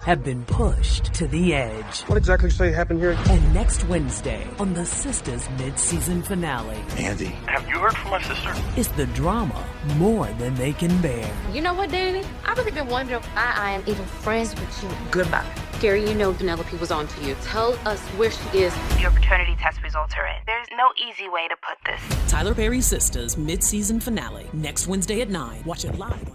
have been pushed to the edge. What exactly say happened here? And next Wednesday, on the Sisters mid-season finale, Andy, have you heard from my sister? is the drama more than they can bear. You know what, Danny? I've really been wondering why I am even friends with you. Goodbye. Gary, you know Penelope was on to you. Tell us where she is. Your paternity test results are in. There's no easy way to put this. Tyler Perry's Sisters mid-season finale, next Wednesday at 9. Watch it live.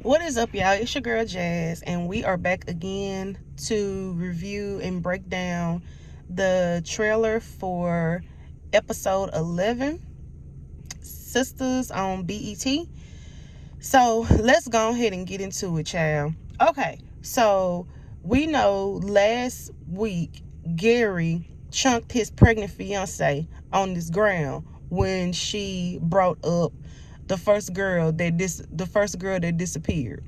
What is up, y'all? It's your girl Jazz, and we are back again to review and break down the trailer for episode 11, Sisters on BET. So let's go ahead and get into it, child. Okay, so we know last week Gary chunked his pregnant fiance on this ground when she brought up the first girl that disappeared.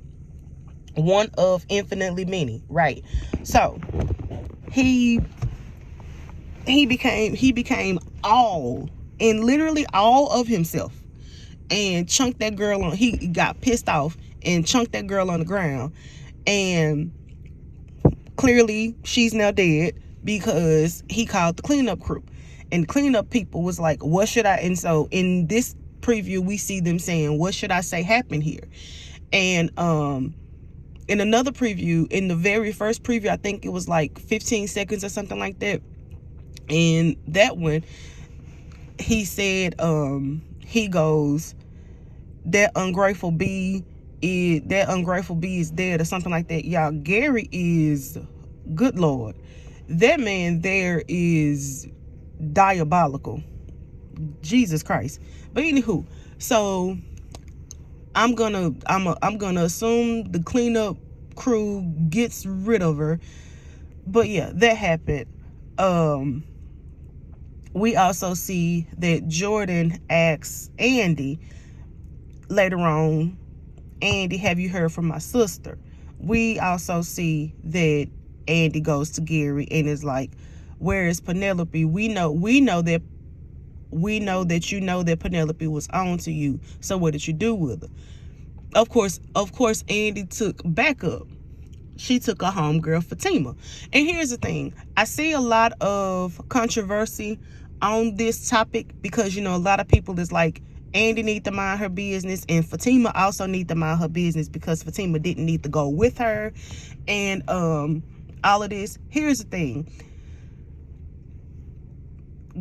One of infinitely many, right? So he became all, and literally all of himself, and chunked that girl on. He got pissed off and chunked that girl on the ground, and clearly she's now dead because he called the cleanup crew, and the cleanup people was like, what should I? And so in this preview we see them saying, what should I say happened here? And in another preview, in the very first preview, I think it was like 15 seconds or something like that, and that one he said, he goes, that ungrateful bee is dead or something like that. Y'all, Gary is, good Lord, that man there is diabolical. Jesus Christ. But anywho, so I'm gonna assume the cleanup crew gets rid of her. But yeah, that happened. We also see that Jordan asks Andy later on, Andy, have you heard from my sister? We also see that Andy goes to Gary and is like, where is Penelope? We know that you know that Penelope was on to you. So what did you do with her? Of course, Andy took backup. She took a homegirl, Fatima. And here's the thing. I see a lot of controversy on this topic because, you know, a lot of people is like, Andy need to mind her business, and Fatima also need to mind her business because Fatima didn't need to go with her, and all of this. Here's the thing.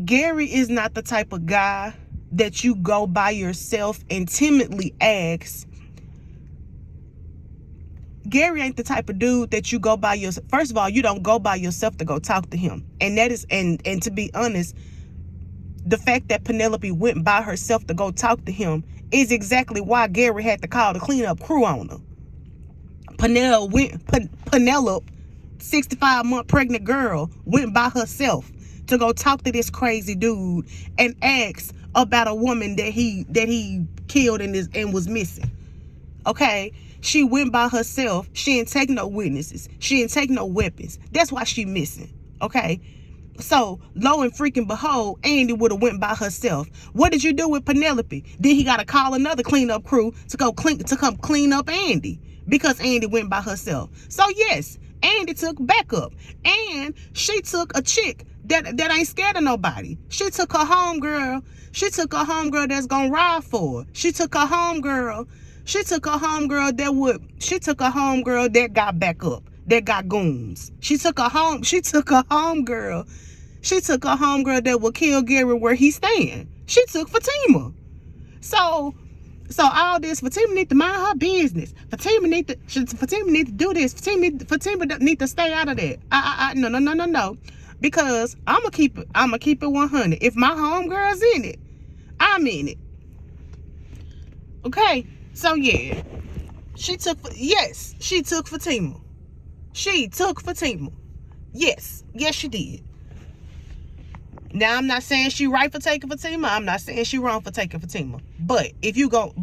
Gary is not the type of guy that you go by yourself and timidly ask. Gary ain't the type of dude that you go by yourself. First of all, you don't go by yourself to go talk to him. And that is, and to be honest, the fact that Penelope went by herself to go talk to him is exactly why Gary had to call the cleanup crew on her. Penelope, 65-month pregnant girl, went by herself to go talk to this crazy dude and ask about a woman that he killed and was missing. Okay? She went by herself. She didn't take no witnesses. She didn't take no weapons. That's why she missing. Okay? So, lo and freaking behold, Andy would have went by herself. What did you do with Penelope? Then he got to call another cleanup crew to come clean up Andy because Andy went by herself. So yes, Andy took backup, and she took a chick that ain't scared of nobody. She took her homegirl. She took a homegirl that's gonna ride for her. She took a homegirl. She took a homegirl that got backup, that got goons. She took a homegirl. She took a homegirl that will kill Gary where he stand. She took Fatima. So all this, Fatima need to mind her business. Fatima need to do this. Fatima need to stay out of that. No. Because I'ma keep it 100. If my homegirl's in it, I'm in it. Okay? So yeah. She took Fatima. She took Fatima. Yes, she did. Now I'm not saying she right for taking Fatima. I'm not saying she wrong for taking Fatima. But if you're going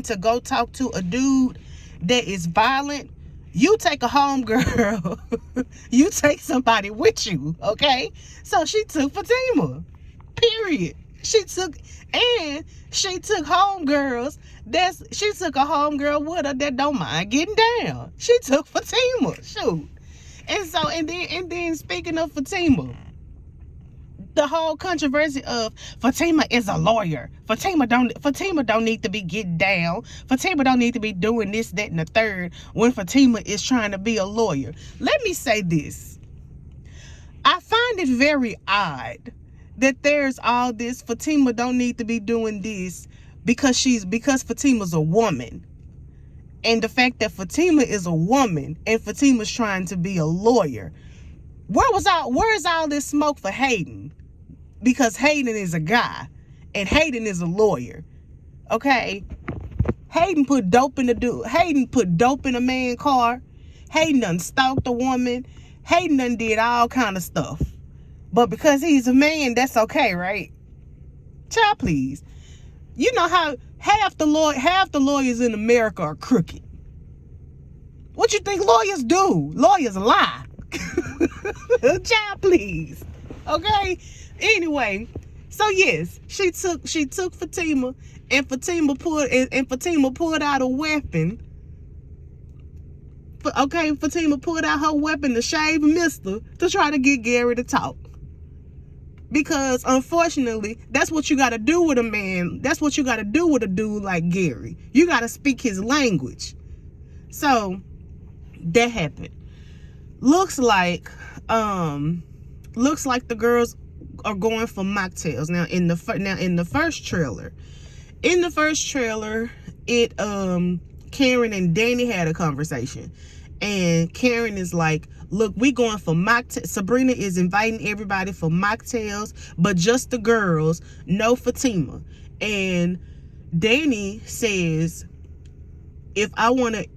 to go talk to a dude that is violent, you take a homegirl. You take somebody with you, okay? So she took Fatima. Period. She took homegirls. She took a homegirl with her that don't mind getting down. She took Fatima. Shoot. And then speaking of Fatima, the whole controversy of Fatima is a lawyer. Fatima don't need to be getting down. Fatima don't need to be doing this, that, and the third when Fatima is trying to be a lawyer. Let me say this. I find it very odd that there's all this Fatima don't need to be doing this because Fatima's a woman. And the fact that Fatima is a woman and Fatima's trying to be a lawyer. Where is all this smoke for Hayden? Because Hayden is a guy and Hayden is a lawyer. Okay? Hayden put dope in a man's car. Hayden done stalked a woman. Hayden done did all kind of stuff. But because he's a man, that's okay, right? Child, please. You know how half the lawyers in America are crooked. What you think lawyers do? Lawyers lie. Child, please. Okay? Anyway, so yes, she took Fatima, and Fatima pulled out a weapon. Okay, Fatima pulled out her weapon to shave Mister to try to get Gary to talk. Because unfortunately, that's what you got to do with a man. That's what you got to do with a dude like Gary. You got to speak his language. So that happened. Looks like the girls are going for mocktails now. In the first trailer, it Karen and Danni had a conversation, and Karen is like, look, we going for mocktails. Sabrina is inviting everybody for mocktails, but just the girls, no Fatima. And Danni says, if I want it,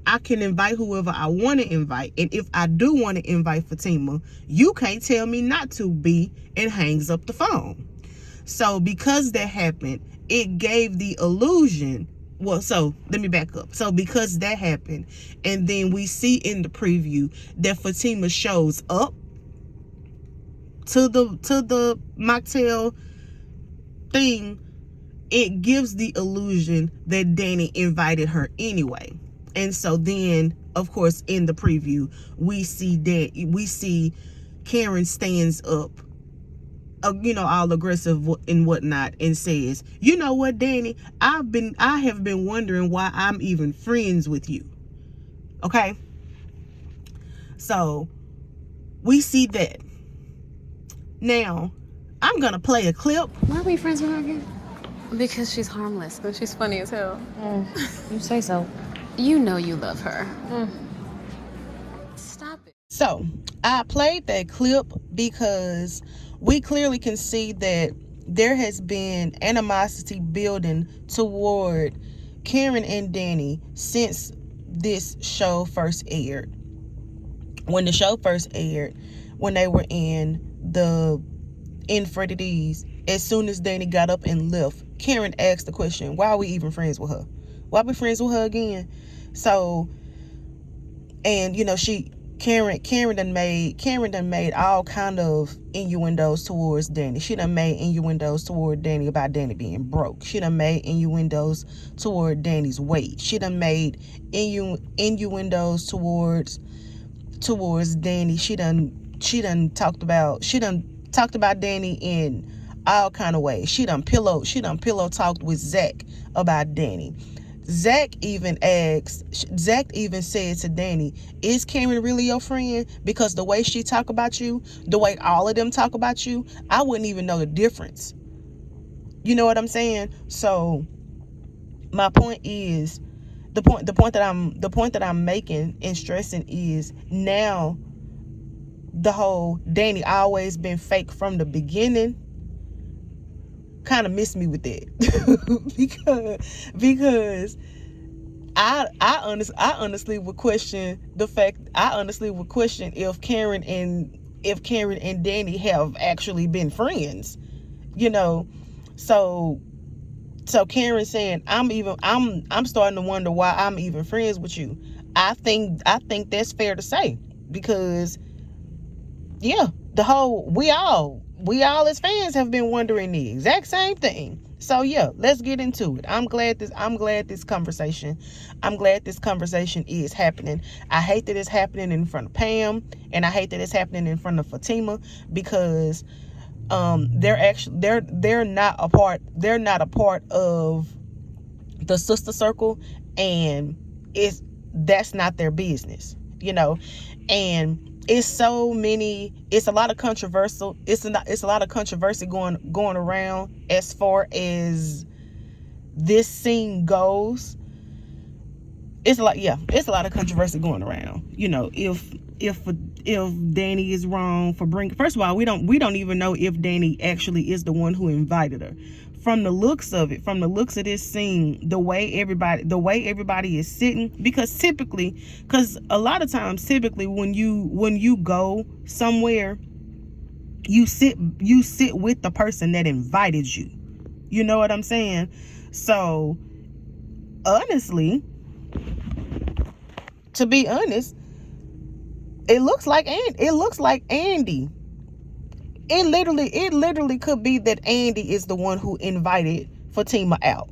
I can invite whoever I want to invite. And if I do want to invite Fatima, you can't tell me not to be, and hangs up the phone. So because that happened, it gave the illusion. Well, so let me back up. So because that happened, and then we see in the preview that Fatima shows up to the mocktail thing, it gives the illusion that Danni invited her anyway. And so then, of course, in the preview, we see Karen stands up, all aggressive and whatnot, and says, you know what, Danni, I have been wondering why I'm even friends with you. Okay? So we see that. Now, I'm gonna play a clip. Why are we friends with her again? Because she's harmless, but she's funny as hell. You say so. You know you love her. Stop it. So I played that clip because we clearly can see that there has been animosity building toward Karen and Danni since this show first aired. When the show first aired, when they were in Freddie D's, as soon as Danni got up and left, Karen asked the question, why are we even friends with her? Why are we friends with her again? So, and Karen done made all kind of innuendos towards Danni. She done made innuendos toward Danni about Danni being broke. She done made innuendos toward Danni's weight. She done made innuendos towards Danni. She done talked about Danni in all kind of ways. She done pillow talked with Zach about Danni. Zach even said to Danni, is Karen really your friend? Because the way she talk about you, the way all of them talk about you, I wouldn't even know the difference. You know what I'm saying? So my point is, the point that I'm making and stressing is, now the whole Danni always been fake from the beginning kind of missed me with that. because I honestly would question the fact. I honestly would question if Karen and Danni have actually been friends. So Karen saying I'm starting to wonder why I'm even friends with you. I think that's fair to say, because yeah, we all we all as fans have been wondering the exact same thing. So yeah, let's get into it. I'm glad this conversation is happening. I hate that it's happening in front of Pam, and I hate that it's happening in front of Fatima, because they're not a part of the sister circle, and that's not their business, and it's a lot of controversy going around as far as this scene goes. It's a lot of controversy going around. If Danni is wrong for bringing, first of all, we don't even know if Danni actually is the one who invited her. From the looks of this scene, the way everybody is sitting, because a lot of times when you go somewhere, you sit with the person that invited you. You know what I'm saying? So honestly, to be honest, it looks like Andy. It literally could be that Andy is the one who invited Fatima out.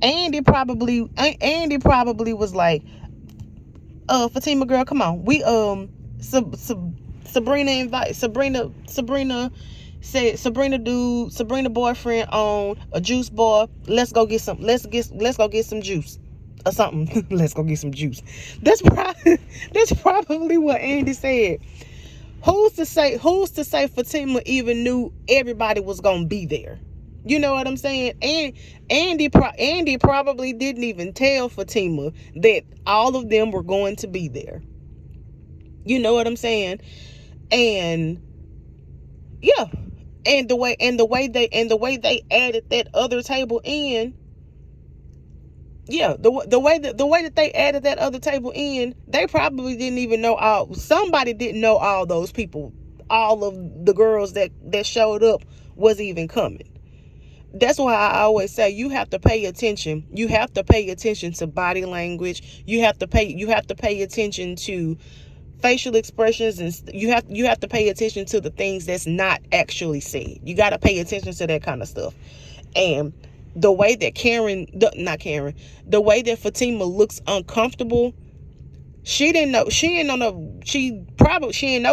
Andy probably was like, Fatima girl, come on. We Sabrina boyfriend on a juice bar. Let's go get some juice or something. Let's go get some juice. That's probably what Andy said. Who's to say Fatima even knew everybody was gonna be there? You know what I'm saying? And Andy probably didn't even tell Fatima that all of them were going to be there. You know what I'm saying? And yeah, and the way they added that other table in. Yeah, the way that they added that other table in, they probably didn't even know somebody didn't know all those people, all of the girls that showed up was even coming. That's why I always say you have to pay attention. You have to pay attention to body language. You have to pay attention to facial expressions, and you have to pay attention to the things that's not actually said. You got to pay attention to that kind of stuff. And the way that the way that Fatima looks uncomfortable, she probably didn't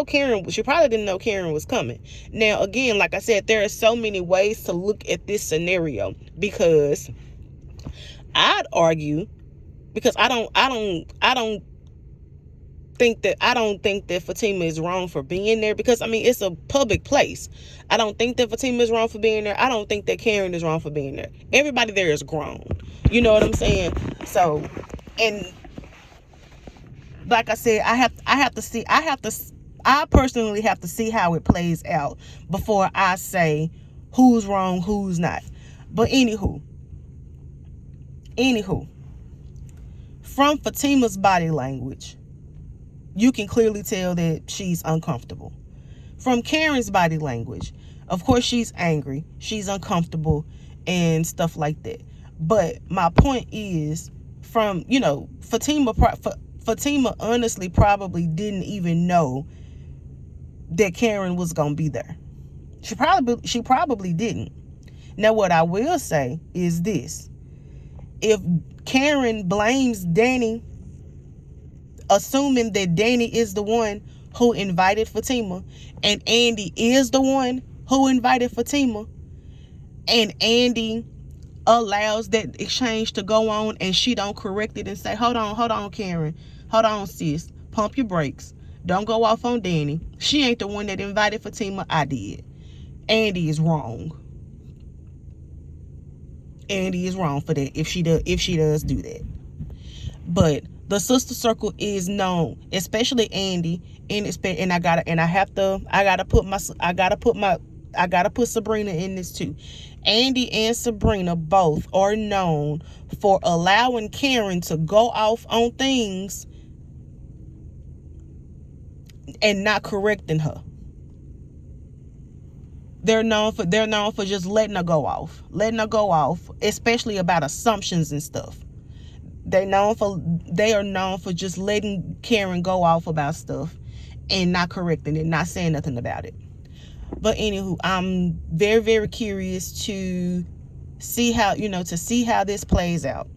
know Karen was coming. Now, again, like I said, there are so many ways to look at this scenario, because I'd argue, because I don't think that Fatima is wrong for being there, because it's a public place. I don't think that Fatima is wrong for being there. I don't think that Karen is wrong for being there. Everybody there is grown. You know what I'm saying? So, and like I said, I personally have to see how it plays out before I say who's wrong, who's not. But anywho, from Fatima's body language, you can clearly tell that she's uncomfortable. From Karen's body language, of course, she's angry, she's uncomfortable, and stuff like that. But my point is, from, Fatima honestly probably didn't even know that Karen was gonna be there. She probably didn't. Now, what I will say is this: if Karen blames Danni, assuming that Danni is the one who invited Fatima, and Andy is the one who invited Fatima, and Andy allows that exchange to go on, and she don't correct it and say, hold on, Karen, hold on, sis, pump your brakes, don't go off on Danni. She ain't the one that invited Fatima, I did. Andy is wrong. Andy is wrong for that if she does do that. But the sister circle is known, especially Andy, and I gotta put Sabrina in this too. Andy and Sabrina both are known for allowing Karen to go off on things and not correcting her. They're known for just letting her go off, especially about assumptions and stuff. They are known for just letting Karen go off about stuff and not correcting it, not saying nothing about it. But anywho, I'm very, very curious to see how, to see how this plays out.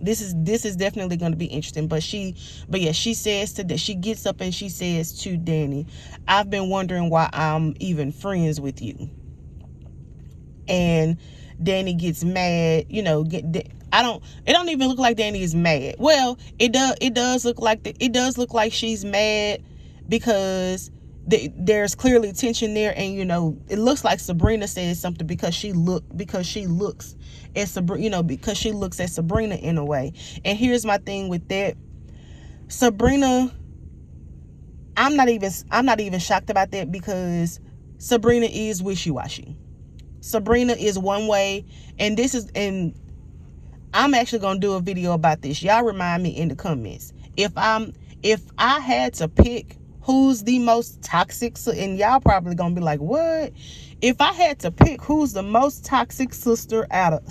This is definitely going to be interesting. But she says she gets up and she says to Danni, I've been wondering why I'm even friends with you. And Danni gets mad, it don't even look like Danni is mad. Well, it does look like she's mad, because there's clearly tension there, and it looks like Sabrina says something because she looks at Sabrina in a way. And here's my thing with that. Sabrina, I'm not even shocked about that, because Sabrina is wishy-washy. Sabrina is one way, and I'm actually gonna do a video about this. Y'all remind me in the comments if I had to pick who's the most toxic, and y'all probably gonna be like, what? If I had to pick who's the most toxic sister out of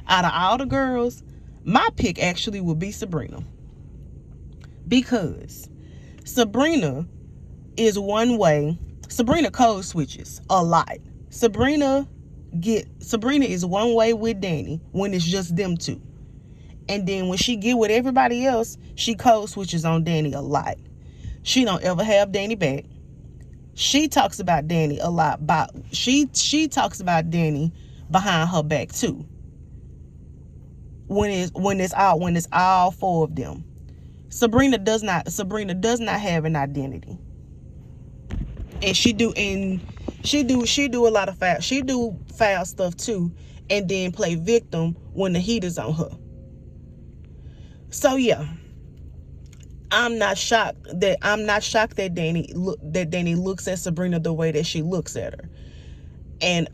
all the girls, my pick actually would be Sabrina, because Sabrina is one way. Sabrina code switches a lot. Sabrina is one way with Danni when it's just them two. And then when she get with everybody else, she code switches on Danni a lot. She don't ever have Danni back. She talks about Danni a lot. She talks about Danni behind her back too. When it's all four of them. Sabrina does not have an identity. And she do a lot of foul stuff too, and then play victim when the heat is on her. So yeah, I'm not shocked that Danni looks at Sabrina the way that she looks at her. And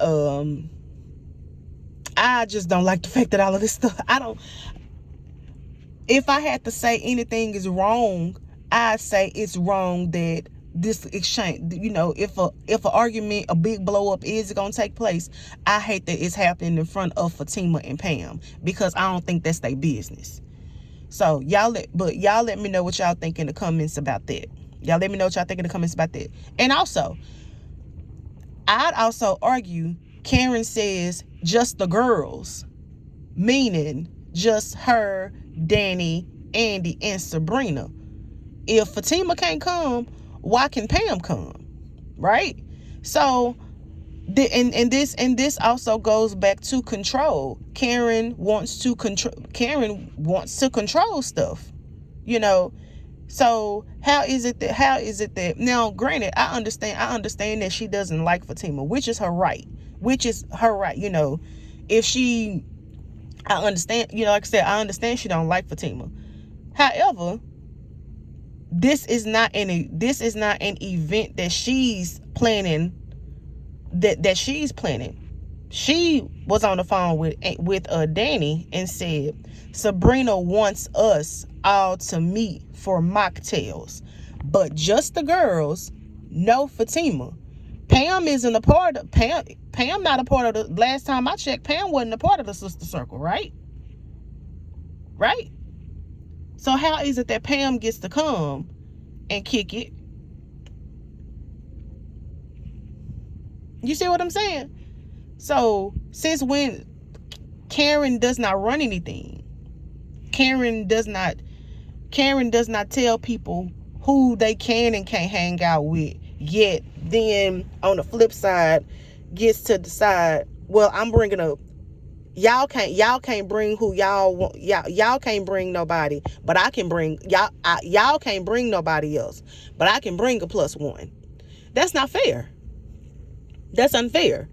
I just don't like the fact that all of this stuff, if I had to say anything is wrong, I'd say it's wrong that this exchange, if an argument, a big blow up is gonna take place, I hate that it's happening in front of Fatima and Pam, because I don't think that's their business. So y'all let me know what y'all think in the comments about that. And also, I'd also argue Karen says just the girls, meaning just her, Danni, Andy, and Sabrina. If Fatima can't come, why can Pam come? Right? So this also goes back to control. Karen wants to control stuff. So how is it that now, granted, I understand that she doesn't like Fatima, which is her right. If she, I understand, like I said, I understand she don't like Fatima. However, this is not an event that she's planning. She's planning. She was on the phone with Danni and said Sabrina wants us all to meet for mocktails, but just the girls, no Fatima. Pam isn't a part of Pam not a part of the, last time I checked, Pam wasn't a part of the sister circle, right? So how is it that Pam gets to come and kick it? You see what I'm saying? So since when Karen does not run anything, Karen does not tell people who they can and can't hang out with, yet then on the flip side gets to decide, well, I'm bringing up, y'all can't bring who y'all want, y'all can't bring nobody, but I can bring y'all can't bring nobody else, but I can bring a +1. That's not fair. That's unfair.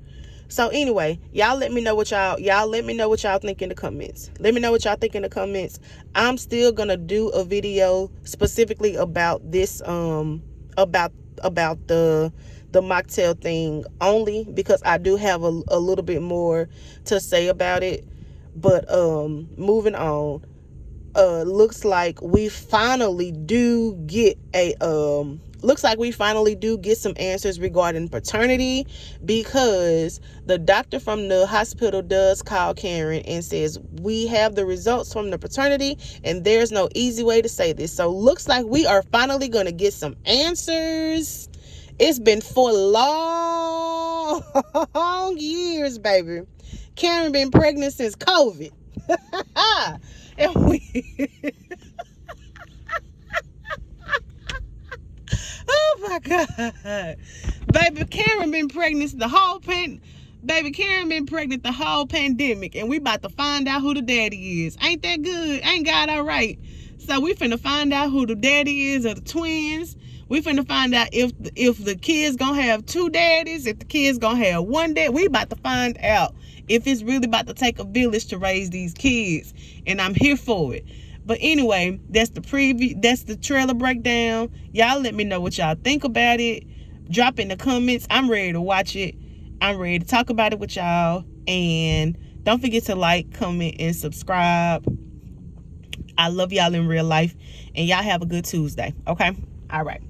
So anyway, y'all let me know what y'all think in the comments. Let me know what y'all think in the comments. I'm still gonna do a video specifically about this about the mocktail thing only, because I do have a little bit more to say about it. But moving on, looks like we finally do get some answers regarding paternity, because the doctor from the hospital does call Karen and says, we have the results from the paternity and there's no easy way to say this. So looks like we are finally going to get some answers, It's been 4 long years, baby. Karen been pregnant since COVID. And we... Oh my God. Baby Karen been pregnant the whole pandemic, and we about to find out who the daddy is. Ain't that good? Ain't God all right? So we finna find out who the daddy is of the twins. We finna find out if the kids gonna have 2 daddies, if the kids gonna have 1 dad. We about to find out if it's really about to take a village to raise these kids, and I'm here for it. But anyway, that's the preview. That's the trailer breakdown. Y'all let me know what y'all think about it. Drop in the comments. I'm ready to watch it. I'm ready to talk about it with y'all. And don't forget to like, comment, and subscribe. I love y'all in real life. And y'all have a good Tuesday. Okay? All right.